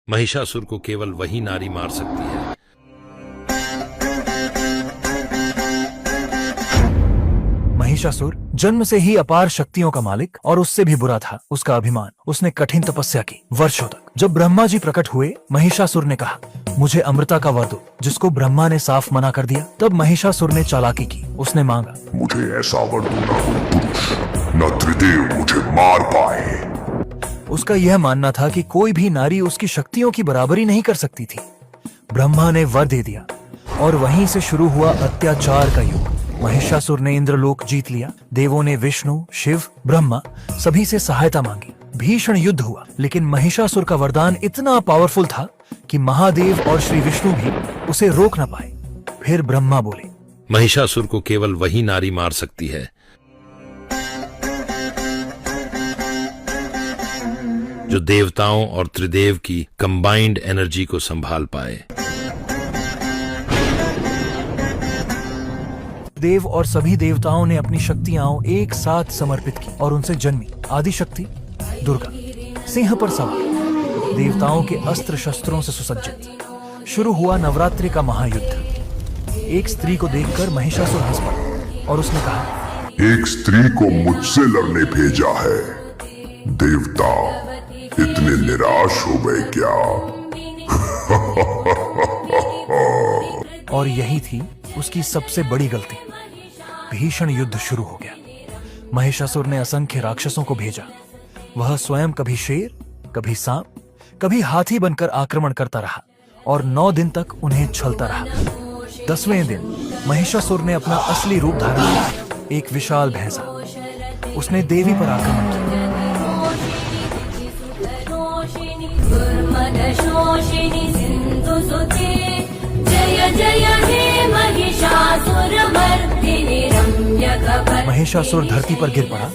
महिषासुर को केवल वही नारी मार सकती है। महिषासुर जन्म से ही अपार शक्तियों का मालिक और उससे भी बुरा था उसका अभिमान। उसने कठिन तपस्या की वर्षों तक। जब ब्रह्मा जी प्रकट हुए, महिषासुर ने कहा, मुझे अमृता का वर दो, जिसको ब्रह्मा ने साफ मना कर दिया। तब महिषासुर ने चालाकी की। उसने मांगा, मुझे ऐसा वर दो ना कोई पुरुष, न त्रिदेव मुझे मार पाए। उसका यह मानना था कि कोई भी नारी उसकी शक्तियों की बराबरी नहीं कर सकती थी। ब्रह्मा ने वर दे दिया और वहीं से शुरू हुआ अत्याचार का युग। महिषासुर ने इंद्रलोक जीत लिया। देवों ने विष्णु, शिव, ब्रह्मा सभी से सहायता मांगी। भीषण युद्ध हुआ, लेकिन महिषासुर का वरदान इतना पावरफुल था कि महादेव और श्री विष्णु भी उसे रोक न पाए। फिर ब्रह्मा बोले, महिषासुर को केवल वही नारी मार सकती है जो देवताओं और त्रिदेव की कंबाइंड एनर्जी को संभाल पाए। देव और सभी देवताओं ने अपनी शक्तियां एक साथ समर्पित की और उनसे जन्मी आदिशक्ति दुर्गा सिंह पर सवार, देवताओं के अस्त्र शस्त्रों से सुसज्जित। शुरू हुआ नवरात्रि का महायुद्ध। एक स्त्री को देखकर महिषासुर हंस पड़ा और उसने कहा, एक स्त्री को मुझसे लड़ने भेजा है। देवता इतने निराश हो गए क्या? और यही थी उसकी सबसे बड़ी गलती। भीषण युद्ध शुरू हो गया। महिषासुर ने असंख्य राक्षसों को भेजा। वह स्वयं कभी शेर, कभी सांप, कभी हाथी बनकर आक्रमण करता रहा और 9 दिन तक उन्हें छलता रहा। 10वें दिन महिषासुर ने अपना असली रूप धारण किया, एक विशाल भैंसा। उसने देवी पर आक्रमण किया। महिषासुर धरती पर गिर पड़ा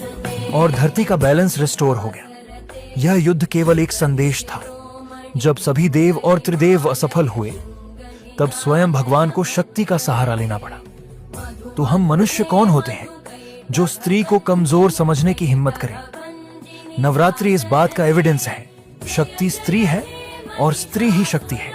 और धरती का बैलेंस रिस्टोर हो गया। यह युद्ध केवल एक संदेश था। जब सभी देव और त्रिदेव असफल हुए, तब स्वयं भगवान को शक्ति का सहारा लेना पड़ा। तो हम मनुष्य कौन होते हैं जो स्त्री को कमजोर समझने की हिम्मत करें? नवरात्रि इस बात का एविडेंस है। शक्ति स्त्री है और स्त्री ही शक्ति है।